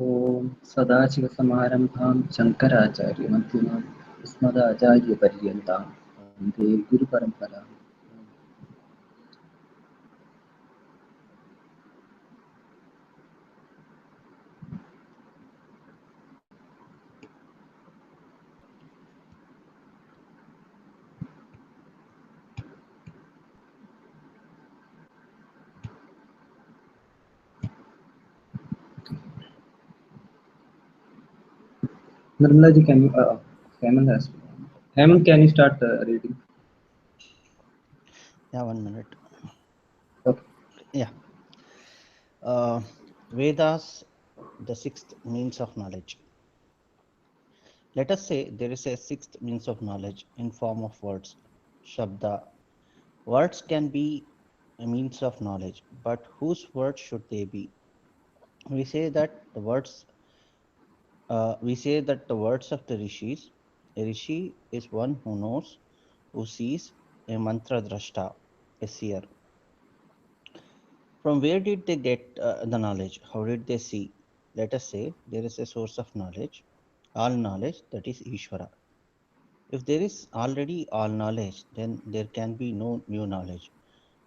ॐ सदाशिवसमारम्भां शङ्कराचार्यमध्यमाम् अस्मदाचार्यपर्यन्तां वन्दे गुरुपरम्पराम्। Nirmala ji, can you? Hemant has. Hemant, can you start reading? Yeah, 1 minute. Okay. Yeah. Uh, Vedas, the sixth means of knowledge. Let us say there is a sixth means of knowledge in form of words, Shabda. Words can be a means of knowledge, but whose words should they be? We say that the words of the rishis. A rishi is one who knows, who sees, a mantra drashta, a seer. From where did they get the knowledge? How did they see? Let us say there is a source of knowledge, all knowledge, that is Ishvara. If there is already all knowledge, then there can be no new knowledge,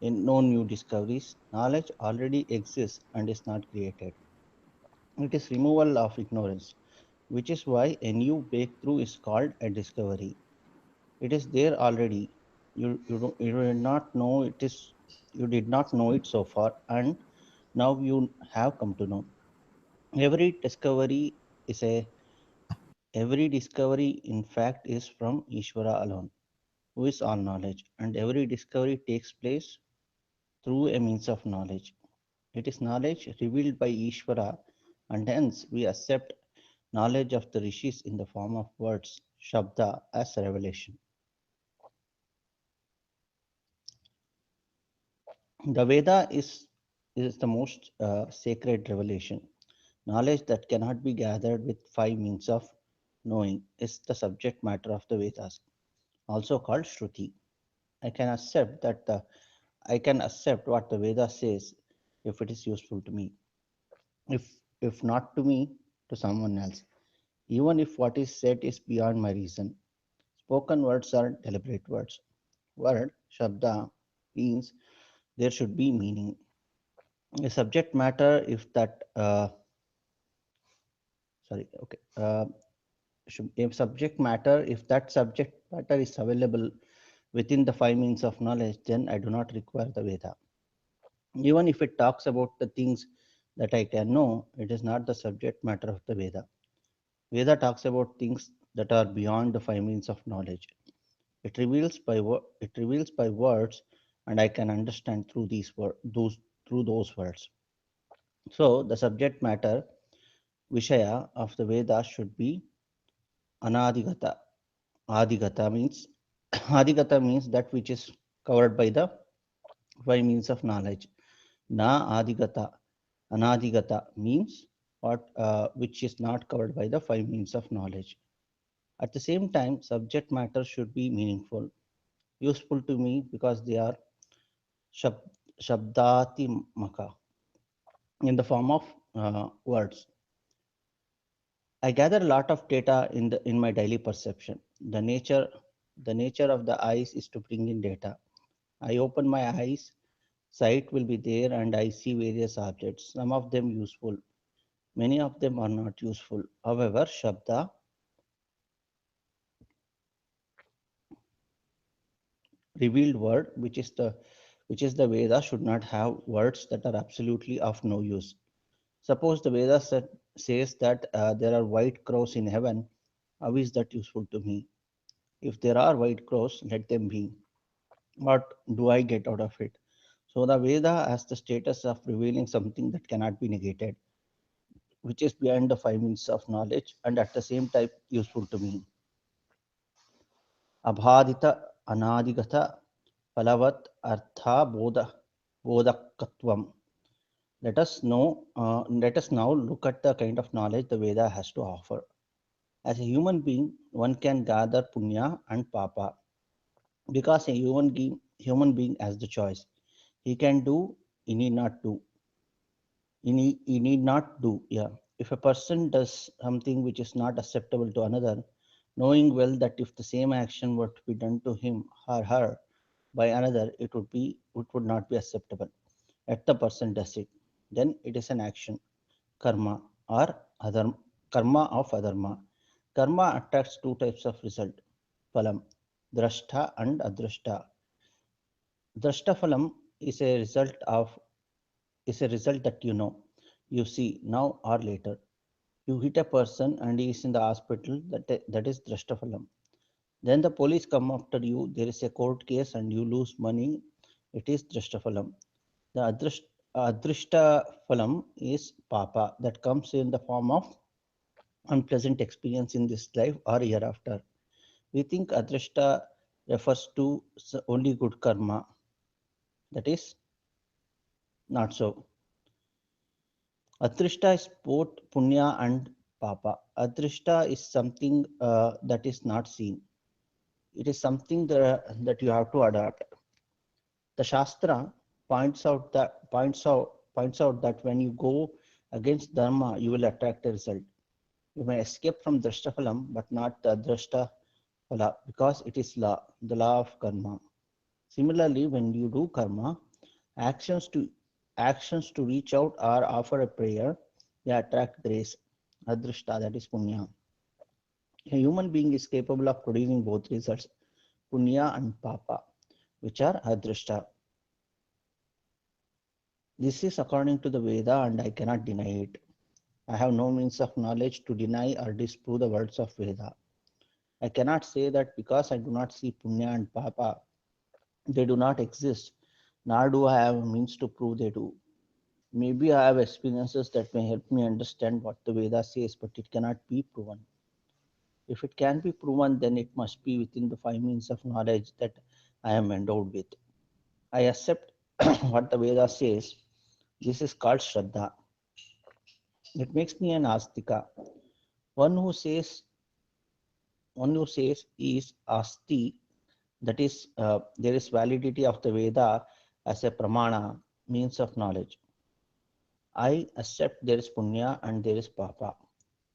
and no new discoveries. Knowledge already exists and is not created. It is removal of ignorance, which is why a new breakthrough is called a discovery. It is there already. You did not know it is. You did not know it so far, and now you have come to know. Every discovery is a every discovery in fact is from Ishvara alone, who is all knowledge, and every discovery takes place through a means of knowledge. It is knowledge revealed by Ishvara, and hence we accept knowledge of the rishis in the form of words, Shabda, as a revelation. The Veda is the most sacred revelation. Knowledge that cannot be gathered with five means of knowing is the subject matter of the Vedas, also called Shruti. I can accept I can accept what the Veda says if it is useful to me. If not to me, to someone else. Even if what is said is beyond my reason. Spoken words are deliberate words. Word, Shabda, means there should be meaning. A subject matter, if that sorry, okay. Should a subject matter, if that subject matter is available within the five means of knowledge, then I do not require the Veda. Even if it talks about the things that I can know, it is not the subject matter of the Veda. Veda talks about things that are beyond the five means of knowledge. It reveals by words, and I can understand through those words. So the subject matter Vishaya of the Vedas should be Anadigata. Adigata means Adigata means that which is covered by the five means of knowledge. Na Adigata. Anadigata means what which is not covered by the five means of knowledge. At the same time, subject matter should be meaningful, useful to me because they are shab, shabdati maka in the form of words. I gather a lot of data in my daily perception. The nature of the eyes is to bring in data. I open my eyes, sight will be there, and I see various objects. Some of them useful, many of them are not useful. However, Shabda, revealed word, which is the Veda, should not have words that are absolutely of no use. Suppose the Veda says that there are white crows in heaven. How is that useful to me? If there are white crows, let them be. What do I get out of it? So the Veda has the status of revealing something that cannot be negated, which is beyond the five means of knowledge and at the same time useful to me. Abhadita anadigata palavat artha bodakatvam. Let us now look at the kind of knowledge the Veda has to offer. As a human being, one can gather punya and papa because a human being has the choice. He can do, he need not do. He need not do. Yeah. If a person does something which is not acceptable to another, knowing well that if the same action were to be done to him or her by another, it would not be acceptable. Yet the person does it. Then it is an action, karma or adharma, karma of adharma. Karma attracts two types of result, phalam, drashta and adrashta. Drashta phalam is a result that you see now or later. You hit a person and he is in the hospital, that is Drashtaphalam. Then the police come after you, there is a court case and you lose money, it is Drashtaphalam. The Adrishtaphalam is Papa, that comes in the form of unpleasant experience in this life or hereafter. We think Adrishta refers to only good karma, that is not so. Adrishta is both punya and papa. Adrishta is something that is not seen. It is something that you have to adapt. The Shastra points out that when you go against dharma, you will attract a result. You may escape from drashtaphalam, but not the drashtaphala, because it is law, the law of karma. Similarly, when you do karma, actions to actions to reach out or offer a prayer, they attract grace, adrishta, that is punya. A human being is capable of producing both results, punya and papa, which are adrishta. This is according to the Veda, and I cannot deny it. I have no means of knowledge to deny or disprove the words of Veda. I cannot say that because I do not see punya and papa, they do not exist, nor do I have means to prove they do. Maybe I have experiences that may help me understand what the Veda says, but it cannot be proven. If it can be proven, then it must be within the five means of knowledge that I am endowed with. I accept what the Veda says. This is called Shraddha. It makes me an astika. One who says one who says is asti, that is, there is validity of the Veda as a pramana, means of knowledge. I accept there is punya and there is papa.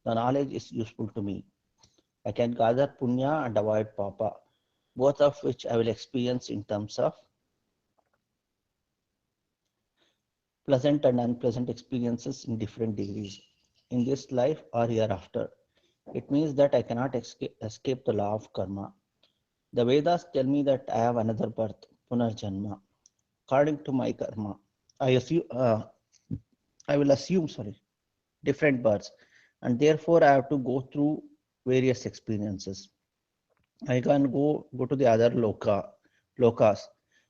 The knowledge is useful to me. I can gather punya and avoid papa, both of which I will experience in terms of pleasant and unpleasant experiences in different degrees, in this life or hereafter. It means that I cannot escape the law of karma. The Vedas tell me that I have another birth, punarjanma. According to my karma, I assume, I will assume, different births, and therefore I have to go through various experiences. I can go to the other lokas,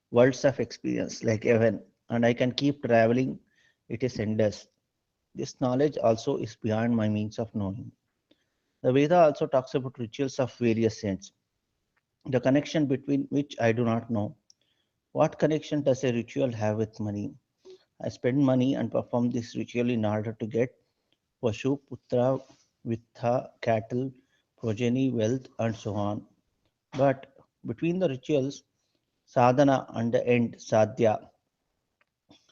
worlds of experience like heaven, and I can keep traveling. It is endless. This knowledge also is beyond my means of knowing. The Veda also talks about rituals of various saints, the connection between which I do not know. What connection does a ritual have with money? I spend money and perform this ritual in order to get Pashu, Putra, Vittha, cattle, progeny, wealth, and so on. But between the rituals, Sādhanā and the end, Sādhyā,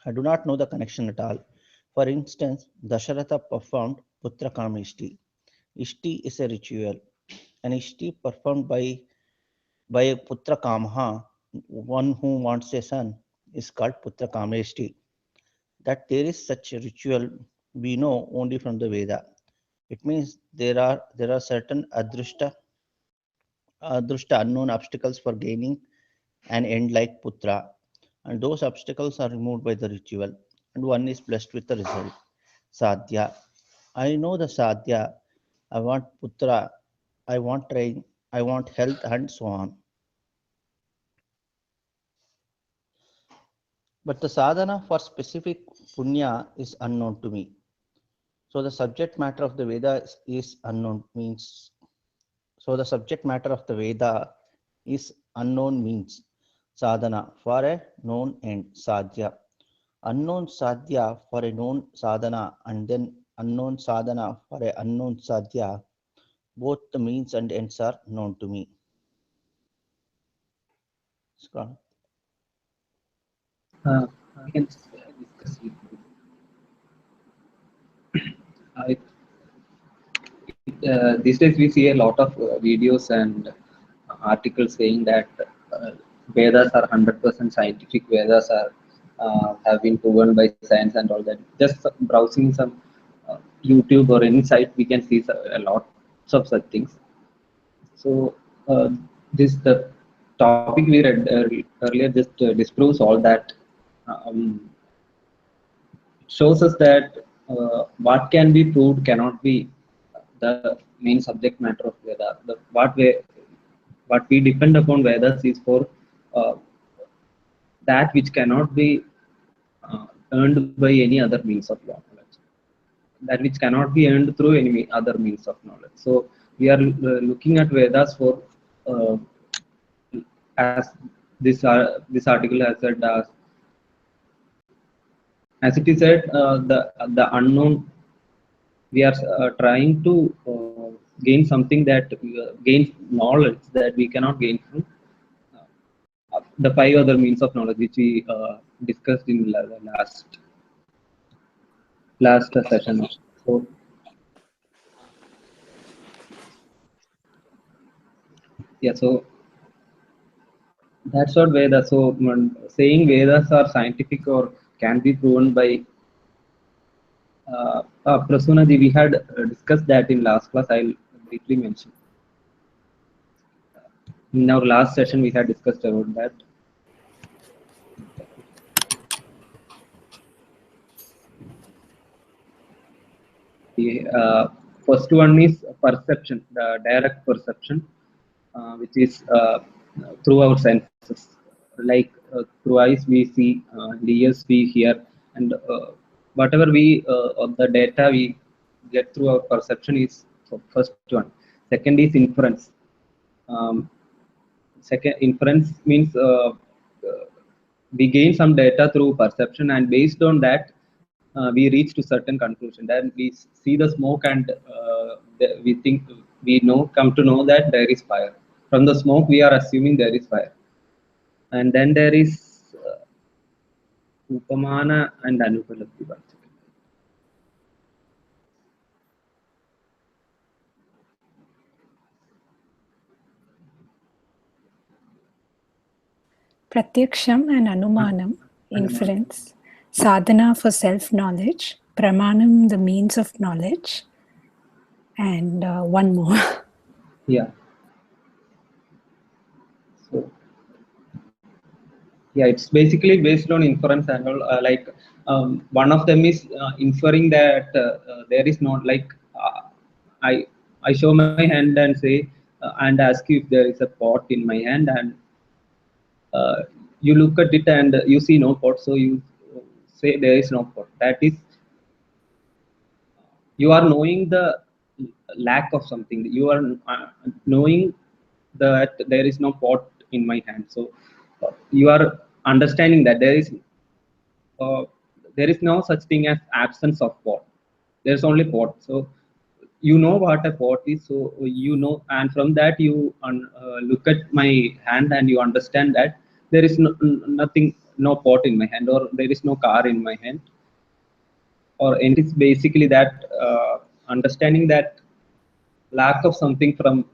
I do not know the connection at all. For instance, Dasharatha performed Putra Kamishti. Ishti is a ritual. An Ishti performed by a Putra Kamha, one who wants a son, is called Putra Kameshti. That there is such a ritual we know only from the Veda. It means there are certain adrushta unknown obstacles for gaining an end like putra, and those obstacles are removed by the ritual, and one is blessed with the result. Sādhyā. I know the Sādhyā. I want putra, I want train, I want health, and so on. But the sadhana for specific punya is unknown to me. So the subject matter of the Veda is unknown means. So the subject matter of the Veda is unknown means sadhana for a known end, sadhya. Unknown sadhya for a known sadhana, and then unknown sadhana for a unknown sadhya. Both the means and ends are known to me. Scroll. We can discuss it. these days we see a lot of videos and articles saying that Vedas are 100% scientific. Vedas are have been proven by science and all that. Just browsing some YouTube or any site, we can see a lot of such things. So this the topic we read earlier just disproves all that. Um, Shows us that what can be proved cannot be the main subject matter of Veda. What we depend upon Vedas is for uh, that which cannot be earned by any other means of knowledge. That which cannot be earned through any other means of knowledge. So we are looking at Vedas for uh, as this article has said, as it is said, the unknown, we are trying to gain something that gain knowledge that we cannot gain from the five other means of knowledge which we discussed in the last session. So yeah, so that's what Vedas. So saying Vedas are scientific or can be proven by Prasunadi, we had discussed that in last class. I'll briefly mention. In our last session, we had discussed about that. The first one is perception, the direct perception, which is through our senses. Like through eyes we see, the ears we hear, and whatever we the data we get through our perception is first one. Second is inference. Um, Second, inference means we gain some data through perception, and based on that, we reach to certain conclusion. Then we see the smoke, and we think we know, come to know that there is fire. From the smoke, we are assuming there is fire, and then there is upamana and anupalabdhi. Pratyaksham and Anumanam, inference. Sadhana for self-knowledge. Pramanam, the means of knowledge. And one more. Yeah. So yeah, it's basically based on inference and all. Like one of them is inferring that there is not like I I show my hand and say and ask you if there is a pot in my hand, and you look at it and you see no pot, so you say there is no pot. That is, you are knowing the lack of something. You are knowing that there is no pot in my hand. So you are understanding that uh, there is no such thing as absence of pot. There's only pot. So you know what a pot is. So you know, and from that you look at my hand and you understand that there is nothing, no pot in my hand, or there is no car in my hand, or anything. It's basically that understanding that lack of something from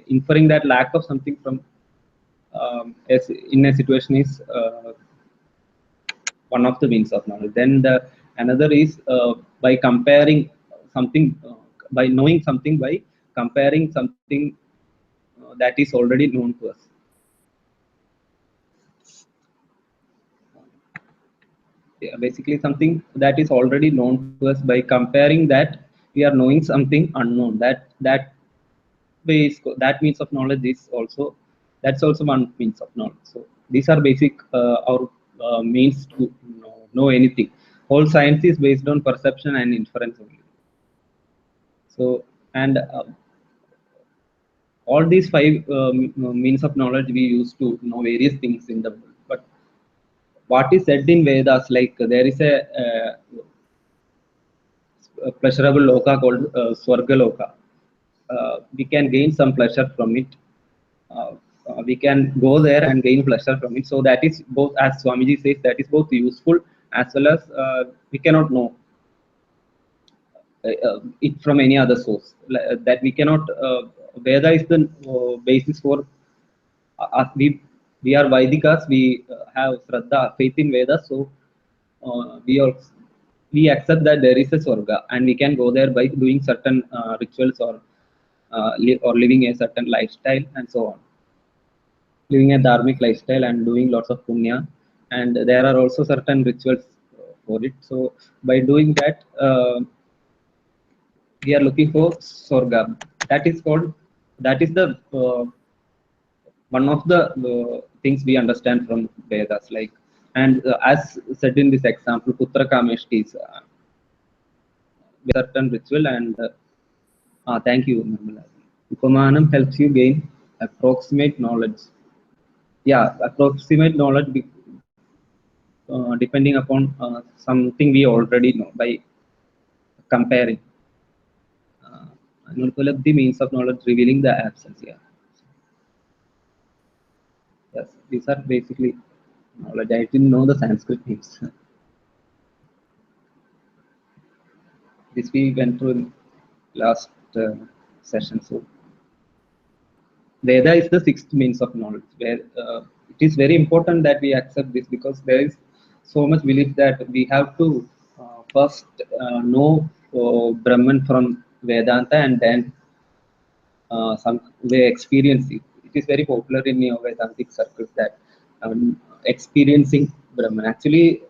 inferring that lack of something from as in a situation is one of the means of knowledge. Then the another is by comparing something, by knowing something by comparing something that is already known to us. Yeah, basically something that is already known to us, by comparing that we are knowing something unknown. That means of knowledge is also, that's also one means of knowledge. So these are basic our means to know anything. Whole science is based on perception and inference only. So and all these five means of knowledge we use to know various things in the world. But what is said in Vedas, like there is a pleasurable loka called Swarga Loka. We can gain some pleasure from it. We can go there and gain pleasure from it. So that is both, as Swamiji says, that is both useful as well as we cannot know. it from any other source. That we cannot. Veda is the basis for we are Vaidikas. We have Shraddha, faith in Vedas. So we accept that there is a Swarga, and we can go there by doing certain rituals or living a certain lifestyle and so on. Living a dharmic lifestyle and doing lots of punya, and there are also certain rituals for it. So by doing that, we are looking for Swarga. That is called. That is the one of the things we understand from Vedas, like, and as said in this example, Putra Kameshti is certain ritual, and thank you, Nirmala. Upamanam helps you gain approximate knowledge. Yeah, approximate knowledge depending upon something we already know by comparing. Uh, the means of knowledge revealing the absence. Yeah, yes, these are basically knowledge. I didn't know the Sanskrit names. This we went through in last session. So Veda is the sixth means of knowledge, where it is very important that we accept this, because there is so much belief that we have to first know Brahman from Vedanta, and then some way experience it. It is very popular in Neo-Vedantic circles that experiencing Brahman. Actually,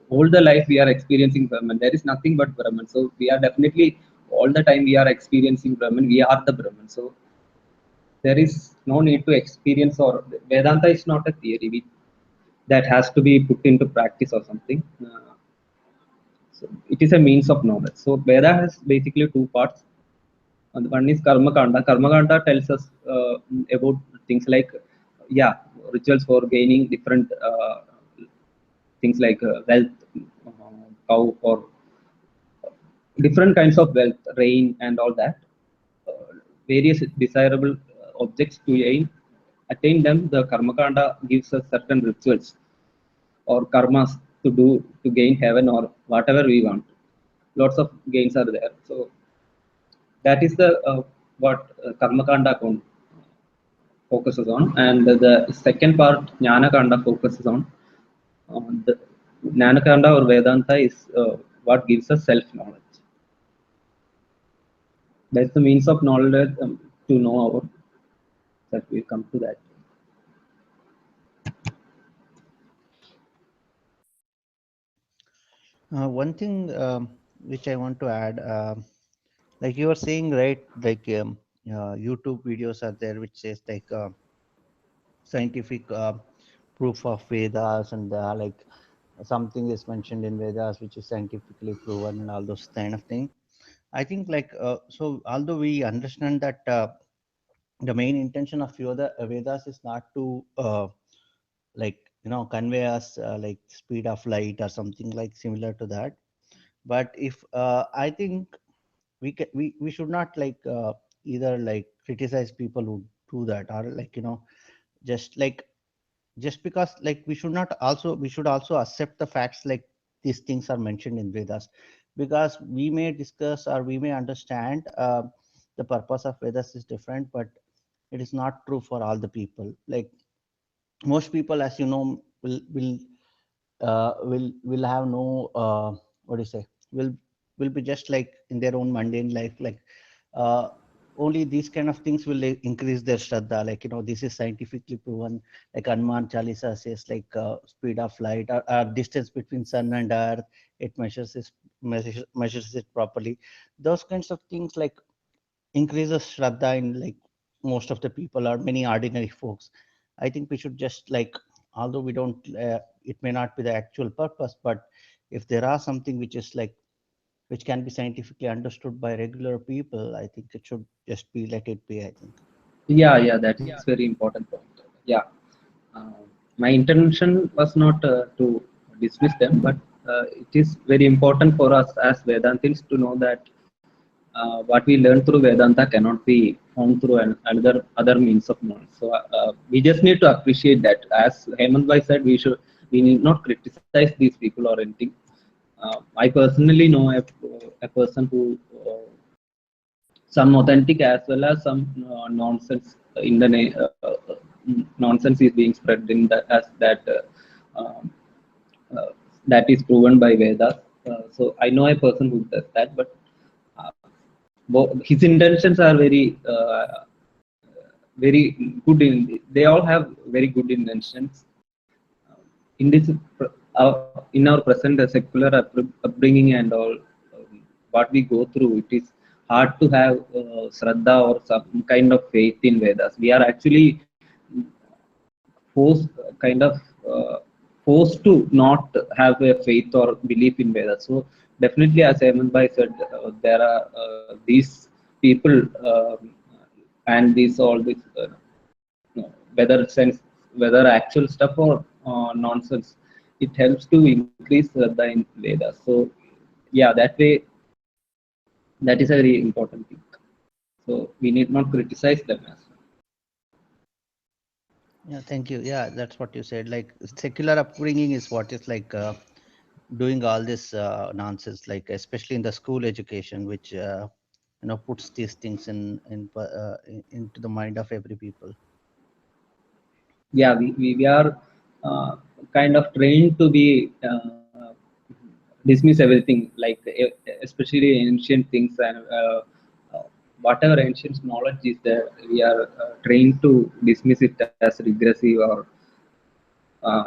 all the life we are experiencing Brahman. There is nothing but Brahman. So we are definitely all the time we are experiencing Brahman. We are the Brahman. So there is no need to experience, or Vedanta is not a theory that has to be put into practice or something. So it is a means of knowledge. So Veda has basically two parts. And one is Karma Kanda. Karma Kanda tells us about things like, yeah, rituals for gaining different things like wealth, cow, or different kinds of wealth, rain, and all that. Various desirable objects to attain them. The Karmakanda gives us certain rituals or karmas to do to gain heaven or whatever we want. Lots of gains are there. So that is the what Karmakanda focuses on, and the second part Jnana Kanda focuses on. The Jnana Kanda or Vedanta is what gives us self knowledge. That's the means of knowledge to know our, that we come to that. One thing which I want to add, like you were saying, right? Like YouTube videos are there which says like scientific proof of Vedas, and like something is mentioned in Vedas which is scientifically proven and all those kind of thing. I think like so although we understand that the main intention of Vedas is not to like convey us like speed of light or something like similar to that, but if I think we should not like either like criticize people who do that, or like just like just because like we should also accept the facts like these things are mentioned in Vedas, because we may discuss or we may understand the purpose of Vedas is different, but it is not true for all the people. Like most people, as you know, will have no what do you say, will be just like in their own mundane life, like uh, only these kind of things will increase their shraddha, like this is scientifically proven, like Hanuman Chalisa says, like speed of light, or distance between sun and earth, it measures it properly. Those kinds of things like increases shraddha in like most of the people or many ordinary folks. I think we should just like, although we don't, it may not be the actual purpose, but if there are something which is like, which can be scientifically understood by regular people, I think it should just be let it be, I think. Yeah, that is very important point. Yeah, uh, my intention was not to dismiss them, but it is very important for us as Vedantins to know that what we learn through Vedanta cannot be found through another other means of knowledge. So we just need to appreciate that. As Hemant Bhai said, we need not criticize these people or anything. I personally know a person who some authentic as well as some nonsense in the nonsense is being spread in that as that um, uh, that is proven by Vedas. So I know a person who does that, but uh, his intentions are very good. They all have very good intentions. In this, in our present secular upbringing and all, what we go through, it is hard to have shraddha or some kind of faith in Vedas. We are actually forced, kind of uh, forced to not have a faith or belief in Vedas. So definitely, as Hemant Bhai said, there are these people and these all this whether sense, whether actual stuff or nonsense, it helps to increase the in Vedas. So yeah, that way, that is a very important thing. So we need not criticize them as well. Yeah, thank you. Yeah, that's what you said. Like secular upbringing is what is like doing all this nonsense, like especially in the school education, which puts these things into the mind of every people. Yeah, we are kind of trained to be dismiss everything, like especially ancient things and whatever ancient knowledge is there, we are trained to dismiss it as regressive or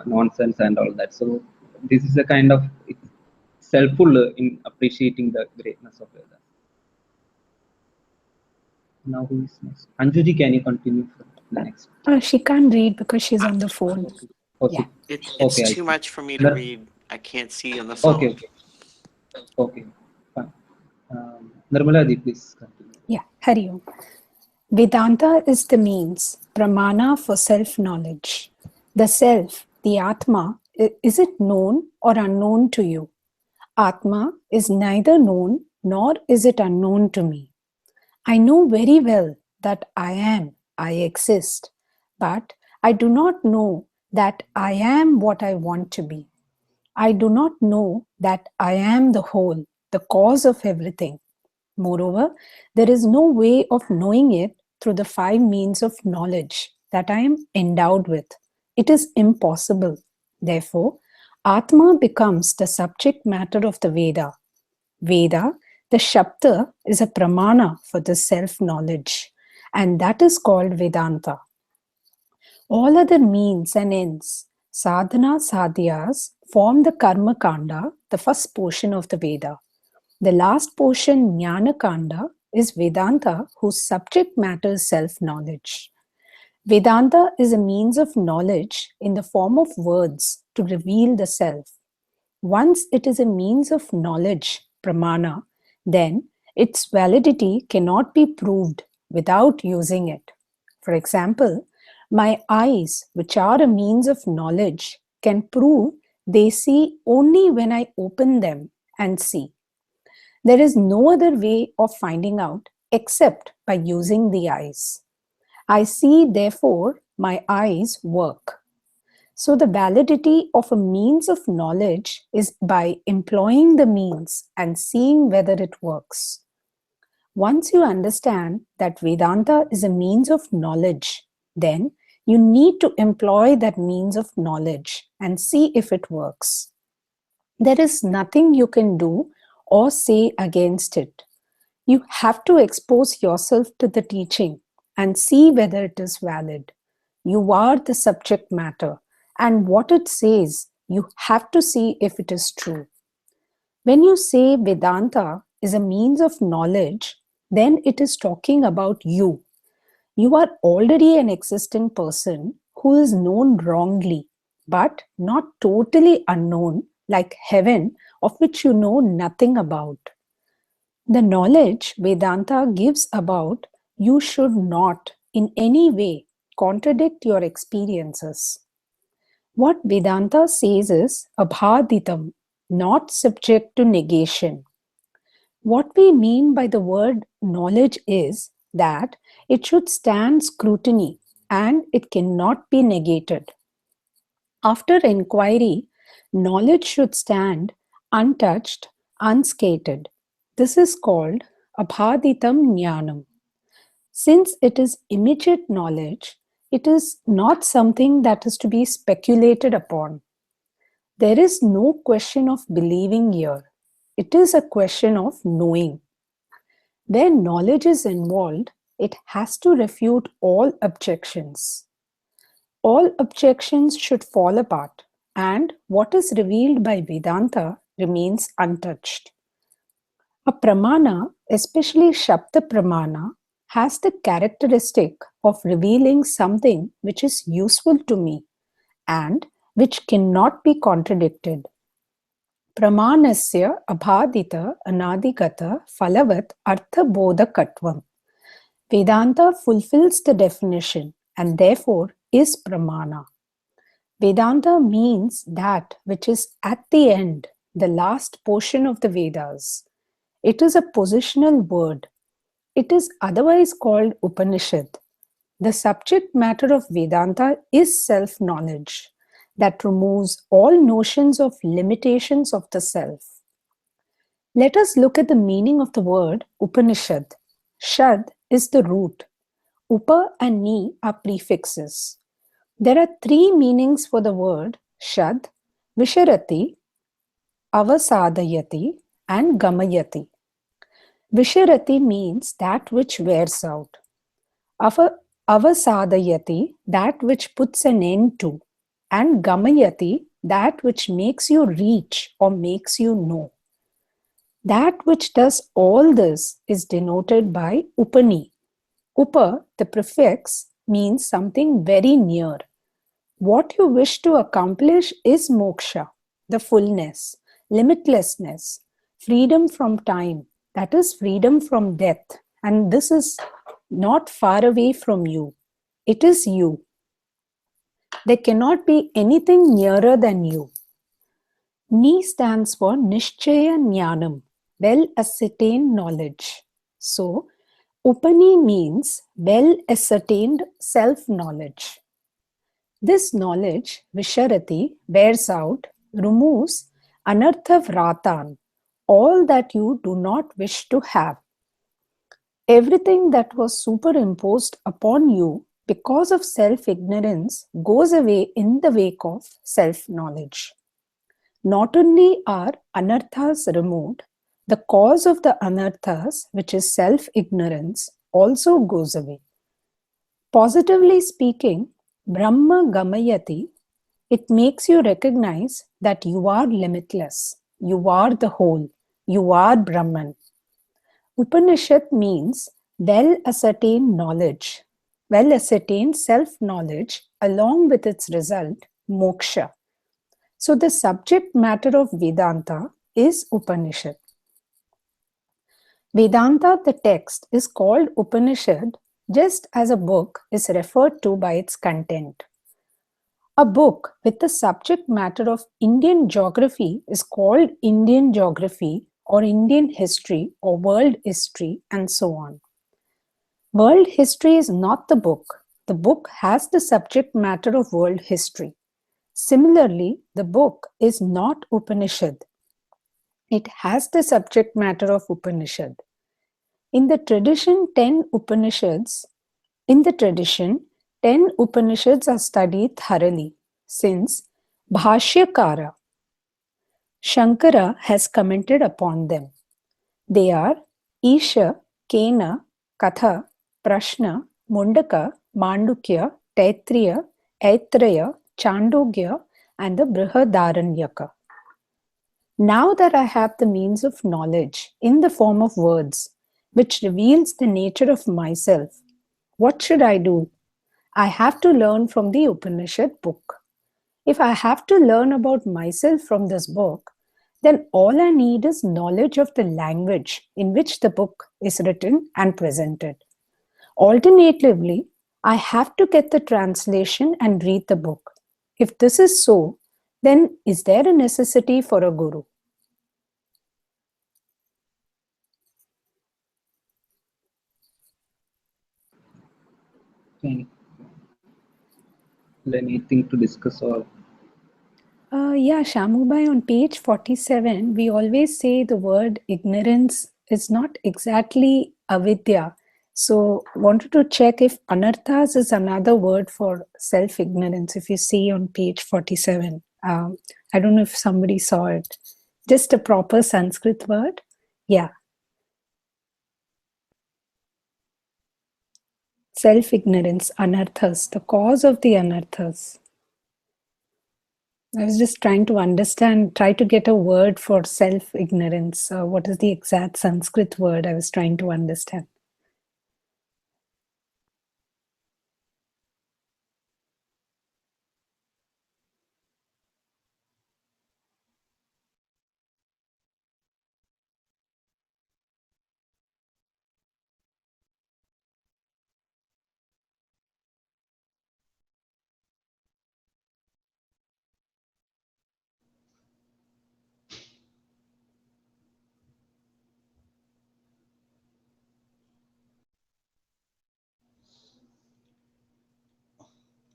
nonsense and all that. So this is a kind of it's helpful in appreciating the greatness of Vedas. Now who is next? Anjuji, can you continue for the next? She can't read because she's on the phone. Oh, Yeah. It's okay, I too see. much for me to read. I can't see on the Okay, phone. okay, fine. Nirmala ji, please continue. Yeah. Hari Om. Vedanta is the means, pramana for self-knowledge. The self, the Atma, is it known or unknown to you? Atma is neither known nor is it unknown to me. I know very well that I am, I exist, but I do not know that I am what I want to be. I do not know that I am the whole, the cause of everything. Moreover, there is no way of knowing it through the five means of knowledge that I am endowed with. It is impossible. Therefore, Atma becomes the subject matter of the Veda. Veda, the Shabda, is a pramana for the self-knowledge, and that is called Vedanta. All other means and ends, sadhana sadhyas, form the karma kanda, the first portion of the Veda. The last portion, Jnana Kanda, is Vedanta, whose subject matter is self-knowledge. Vedanta is a means of knowledge in the form of words to reveal the self. Once it is a means of knowledge, pramana, then its validity cannot be proved without using it. For example, my eyes, which are a means of knowledge, can prove they see only when I open them and see. There is no other way of finding out except by using the eyes. I see, therefore, my eyes work. So, the validity of a means of knowledge is by employing the means and seeing whether it works. Once you understand that Vedanta is a means of knowledge, then you need to employ that means of knowledge and see if it works. There is nothing you can do or say against it. You have to expose yourself to the teaching and see whether it is valid. You are the subject matter, and what it says, you have to see if it is true. When you say Vedanta is a means of knowledge, then it is talking about you. You are already an existent person who is known wrongly, but not totally unknown, like heaven, of which you know nothing about. The knowledge Vedanta gives about you should not in any way contradict your experiences. What Vedanta says is abhaditam, not subject to negation. What we mean by the word knowledge is that it should stand scrutiny and it cannot be negated. After inquiry, knowledge should stand untouched, unscated. This is called abhaditam jnanam. Since it is immediate knowledge, it is not something that is to be speculated upon. There is no question of believing here. It is a question of knowing. Where knowledge is involved, it has to refute all objections. All objections should fall apart, and what is revealed by Vedanta remains untouched. A pramana, especially Shabda pramana, has the characteristic of revealing something which is useful to me and which cannot be contradicted. Pramanasya abhadita anadigata phalavat artha bodhakatvam. Vedanta fulfills the definition and therefore is pramana. Vedanta means that which is at the end, the last portion of the Vedas. It is a positional word. It is otherwise called Upanishad. The subject matter of Vedanta is self-knowledge that removes all notions of limitations of the self. Let us look at the meaning of the word Upanishad. Shad is the root. Upa and Ni are prefixes. There are three meanings for the word Shad: Visharati, Avasadayati, and Gamayati. Visharati means that which wears out. Avasadayati, that which puts an end to. And Gamayati, that which makes you reach or makes you know. That which does all this is denoted by Upani. Upa, the prefix, means something very near. What you wish to accomplish is moksha, the fullness, limitlessness, freedom from time, that is freedom from death. And this is not far away from you. It is you. There cannot be anything nearer than you. Ni stands for Nishchaya Jnanam, well-ascertained knowledge. So, Upani means well-ascertained self-knowledge. This knowledge, Visharati, bears out, removes anartha vratan, all that you do not wish to have. Everything that was superimposed upon you because of self-ignorance goes away in the wake of self-knowledge. Not only are anarthas removed, the cause of the anarthas, which is self-ignorance, also goes away. Positively speaking, Brahma Gamayati, it makes you recognize that you are limitless, you are the whole, you are Brahman. Upanishad means well-ascertained knowledge, well-ascertained self-knowledge along with its result, moksha. So the subject matter of Vedanta is Upanishad. Vedanta, the text, is called Upanishad just as a book is referred to by its content. A book with the subject matter of Indian geography is called Indian geography or Indian history or world history and so on. World history is not the book. The book has the subject matter of world history. Similarly, the book is not Upanishad. It has the subject matter of Upanishad. In the tradition, 10 Upanishads are studied thoroughly, since Bhashyakara, Shankara, has commented upon them. They are Isha, Kena, Katha, Prashna, Mundaka, Mandukya, Taitriya, Aitreya, Chandogya, and the Brihadaranyaka. Now that I have the means of knowledge in the form of words, which reveals the nature of myself, what should I do? I have to learn from the Upanishad book. If I have to learn about myself from this book, then all I need is knowledge of the language in which the book is written and presented. Alternatively, I have to get the translation and read the book. If this is so, then is there a necessity for a guru? Okay. Anything to discuss or? Yeah, Shamubai, on page 47, we always say the word ignorance is not exactly avidya. So, wanted to check if anarthas is another word for self ignorance. If you see on page 47, I don't know if somebody saw it. Just a proper Sanskrit word. Yeah, self ignorance, anarthas, the cause of the anarthas. I was just trying to understand, try to get a word for self ignorance. What is the exact Sanskrit word I was trying to understand?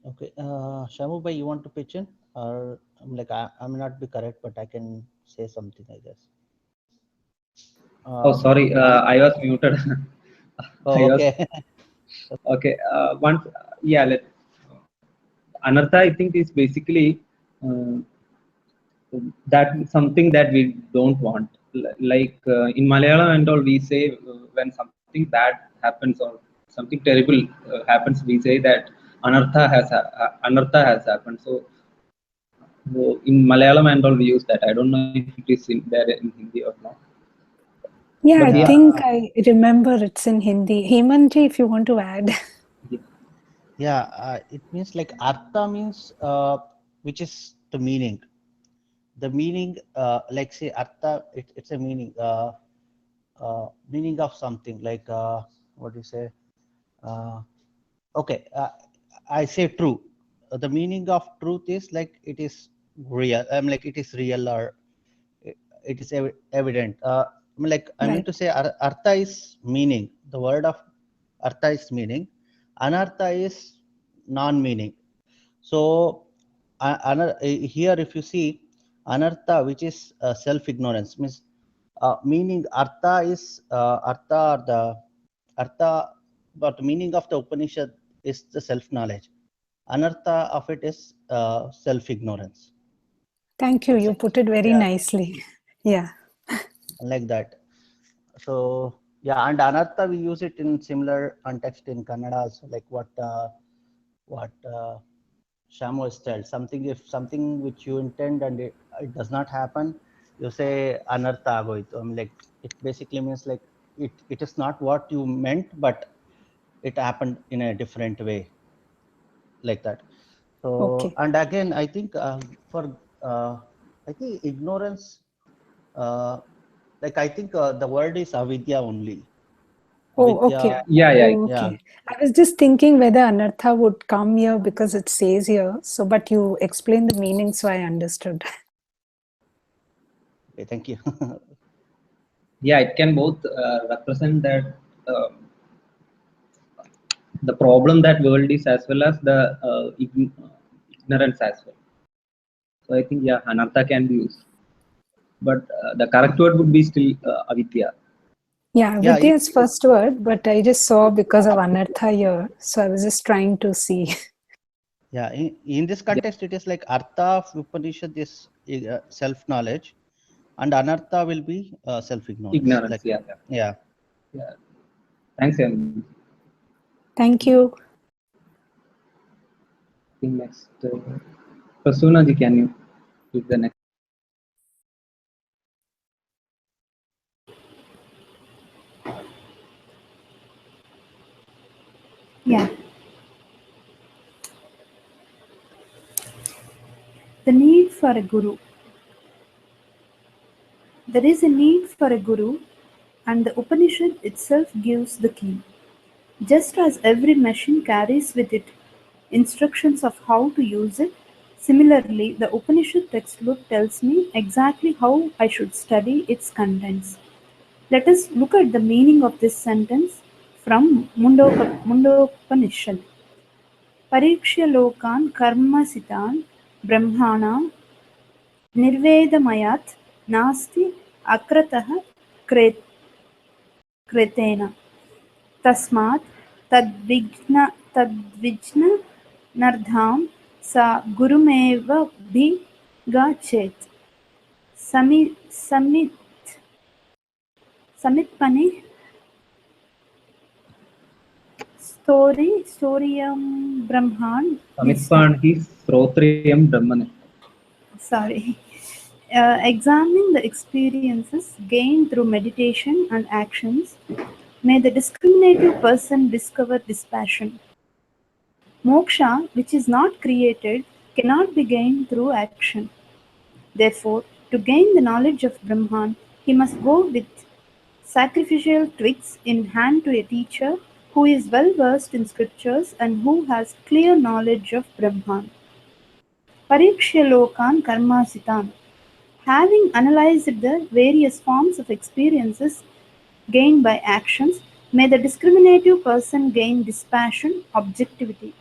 Okay, Shamu bhai, you want to pitch in, or I may not be correct, but I can say something, I guess. Oh, sorry, I was muted. Oh, I was okay. okay. Once, yeah. Anartha, I think, is basically uh, that something that we don't want. Like in Malayalam and all, we say when something bad happens or something terrible happens, we say that anartha has happened. So in Malayalam and all, we use that. I don't know if it is in there in Hindi or not. Yeah, But I yeah, Yeah, think I remember it's in Hindi. Hemanji, if you want to add. yeah, yeah. It means like artha means which is the meaning. The meaning, like say artha, it's a meaning, meaning of something. Like what do you say? Uh, okay, I say true. The meaning of truth is like it is real. I'm like it is real, or it is evident. I mean Right. to say artha is meaning. The word of artha is meaning. Anartha is non-meaning. So here, if you see anartha, which is self-ignorance, means meaning artha is artha or the artha, but the meaning of the Upanishad is the self-knowledge. Anartha of it is self-ignorance. Thank you. It's You like, put it very yeah, nicely. Yeah. like that. So yeah, and anartha we use it in similar context in Kannada also, like what Shamu has told. Something, if something which you intend and it does not happen, you say anartha agoitu. Like it basically means like it is not what you meant, but it happened in a different way, like that. So Okay. and again, I think for I think ignorance, uh, like I think the word is avidya only. Oh, Avidya, okay. yeah, yeah. Oh, yeah. okay. I was just thinking whether anartha would come here because it says here. So, but you explained the meaning, so I understood. Okay, thank you. Yeah, it can both represent that uh, the problem that world is as well as the ignorance as well. So I think yeah, anartha can be used, but the correct word would be still avidya. Yeah, Yeah, Vidya's first word, but I just saw because of anartha here. So I was just trying to see. yeah. In this Yeah, context, it is like artha of Upanishad is self-knowledge, and anartha will be self-ignorance. ignorance. Like, Yeah, yeah, yeah. yeah. Thanks, Em. Thank you. I think next, Prasuna ji, can you give the next? Yeah, the need for a guru. There is a need for a guru, and the Upanishad itself gives the key. Just as every machine carries with it instructions of how to use it, similarly, the Upanishad textbook tells me exactly how I should study its contents. Let us look at the meaning of this sentence from Mundopanishad. Parikshya lokan karma sitan brahmana निर्वेदमयात् नास्ति अकृतः कृतेन तस्मात् तद्विघ्ननर्धां सा गुरुमेवाभिगच्छेत् समित्पने स्तोरियं ब्रह्माण्ड Samitpanhi Srotriyam Brahmane. sorry. Examining the experiences gained through meditation and actions, may the discriminative person discover dispassion. Moksha, which is not created, cannot be gained through action. Therefore, to gain the knowledge of Brahman, he must go with sacrificial twigs in hand to a teacher who is well versed in scriptures and who has clear knowledge of Brahman. Parikshya lokan karmasitan. Having analyzed the various forms of experiences gained by actions, may the discriminative person gain dispassion, objectivity.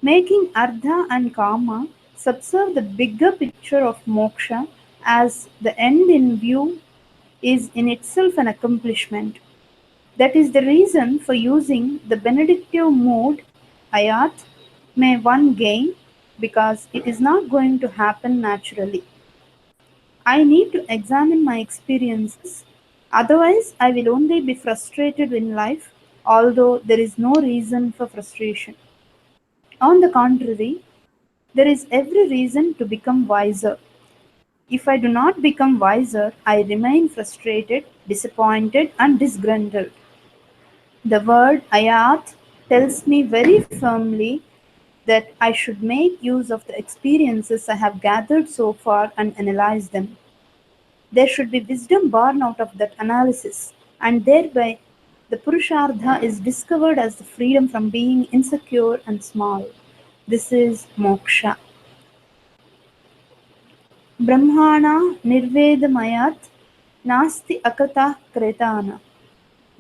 Making Artha and Kama subserve the bigger picture of moksha as the end in view is in itself an accomplishment. That is the reason for using the benedictive mood ayat may one gain, because it is not going to happen naturally. I need to examine my experiences, otherwise I will only be frustrated in life, although there is no reason for frustration. On the contrary, there is every reason to become wiser. If I do not become wiser, I remain frustrated, disappointed, and disgruntled. The word ayat tells me very firmly that I should make use of the experiences I have gathered so far and analyze them. There should be wisdom born out of that analysis, and thereby the Purushartha is discovered as the freedom from being insecure and small. This is moksha. Brahmana nirvedamayat nasti akata kretana.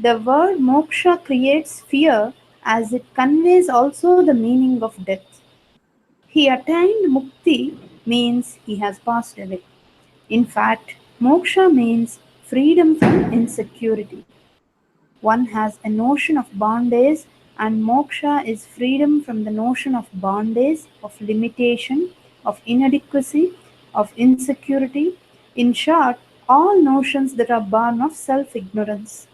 The word moksha creates fear as it conveys also the meaning of death. He attained mukti means he has passed away. In fact, moksha means freedom from insecurity. One has a notion of bondage, and moksha is freedom from the notion of bondage, of limitation, of inadequacy, of insecurity. In short, all notions that are born of self-ignorance.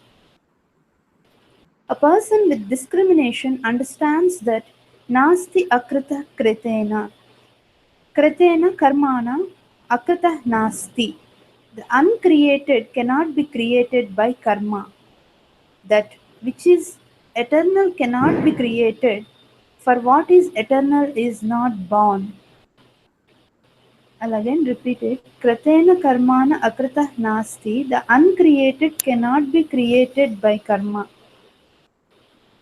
A person with discrimination understands that nasti akrita kritena. Kritena karmana akrita nasti. The uncreated cannot be created by karma. That which is eternal cannot be created, for what is eternal is not born. I'll again repeat it. Kritena karmana akrita nasti. The uncreated cannot be created by karma.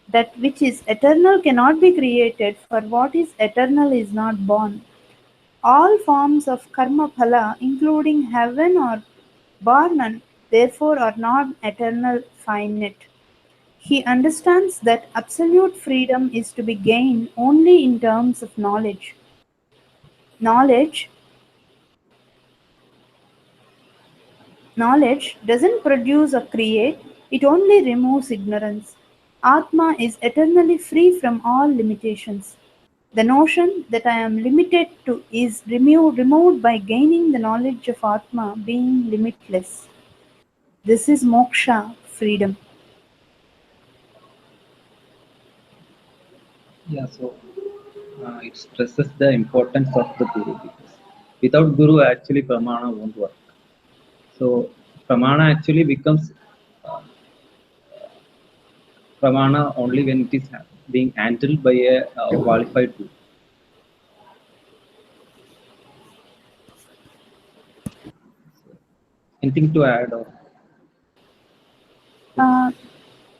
That which is eternal cannot be created, for what is eternal is not born. All forms of karma phala, including heaven or Varnan, therefore are non-eternal, finite. He understands that absolute freedom is to be gained only in terms of knowledge. Knowledge doesn't produce or create, it only removes ignorance. Atma is eternally free from all limitations. The notion that I am limited to is removed by gaining the knowledge of Atma being limitless. This is moksha, freedom. Yeah, so it stresses the importance of the Guru, because without Guru, actually, Pramana won't work. So, Pramana actually becomes Pramana only when it is being handled by a qualified Guru. Anything to add? Or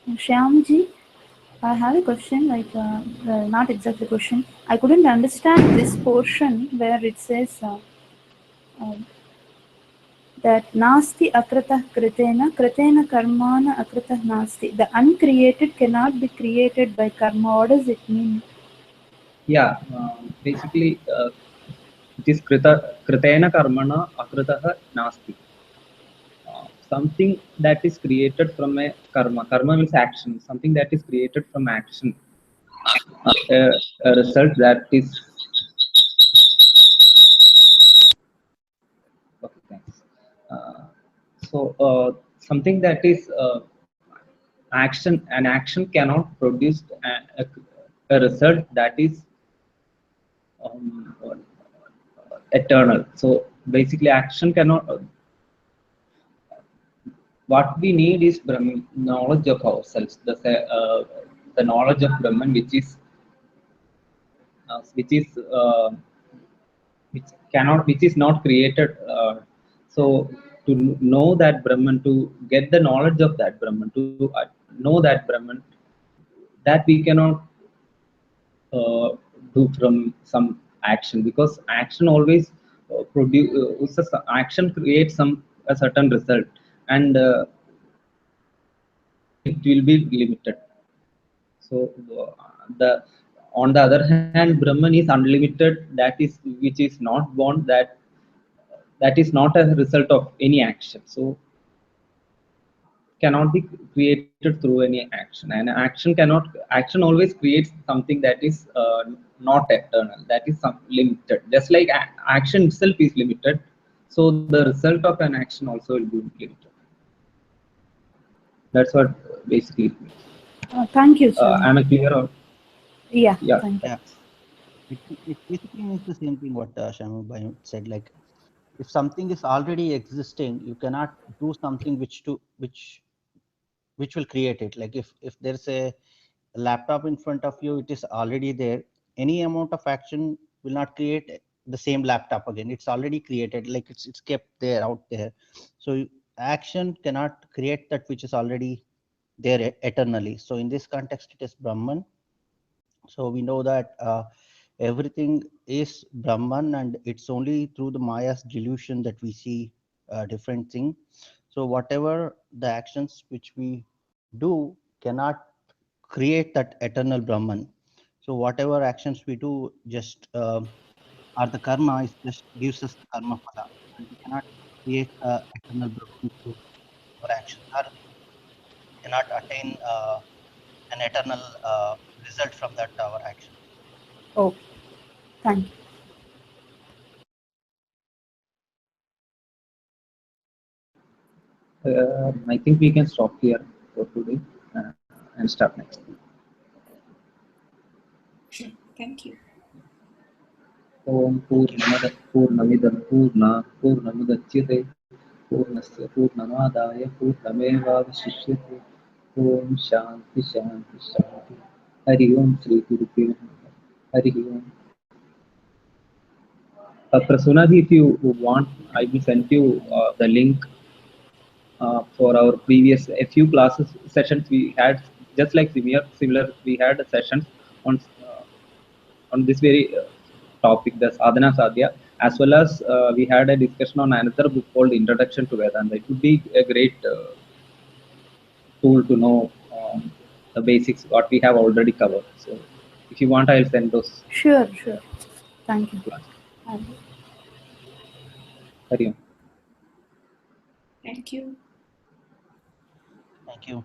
Shyamji, I have a question, not exactly a question. I couldn't understand this portion where it says that nasti akritah kritena karmana akritah nasti. The uncreated cannot be created by karma. What does it mean? yeah, basically, It is kritena karmana akritaha nasti. Something that is created from a karma. Karma means action. Something that is created from action. A result that is. Okay, thanks. Uh, Something that is action. An action cannot produce a result that is um, eternal. So basically, action cannot. What we need is Brahman, knowledge of ourselves. The knowledge of Brahman, which is which is not created. So to know that Brahman, to get the knowledge of that Brahman, to know that Brahman, that we cannot uh, do from some action, because action always action creates some a certain result, and it will be limited. So the on the other hand, Brahman is unlimited. That is which is not born. That is not a result of any action. So cannot be created through any action, and action always creates something that is not eternal. That is some limited. Just like action itself is limited, so the result of an action also will be limited. That's what basically it means. Thank you, sir. Am I clear? Or Yeah, yeah, thank you. Yeah, it basically means the same thing what Shamu Bhai said. Like, if something is already existing, you cannot do something which will create it. Like, if there's a laptop in front of you, it is already there. Any amount of action will not create the same laptop again. It's already created. Like, it's kept there, out there. So action cannot create that which is already there eternally. So in this context, it is Brahman. So we know that everything is Brahman, and it's only through the Maya's delusion that we see different thing. So whatever the actions which we do cannot create that eternal Brahman. So whatever actions we do just are the karma, is just gives us the karma phala, and we cannot create eternal Brahman through our actions, or cannot attain an eternal result from that our action. Okay, thank you. I think we can stop here for today and start next. Sure. Thank you. Om Purnamidam Purnamudachyate Purnasya Purnamadaya Purnamevavashishyate. Om Shanti Shanti Shanti. Hari Om Sri Gurubhyo Namaha. Hari Om. Prasunna ji, if you want, I will send you the link for our previous a few classes sessions we had, just like similar we had sessions on this very topic, the Sādhanā Sādhyā, as well as we had a discussion on another book called Introduction to Vedanta. It would be a great tool to know the basics what we have already covered. So if you want, I'll send those Sure, sure. Thank you. classes. Thank you. Hari Om. Thank you. Thank you.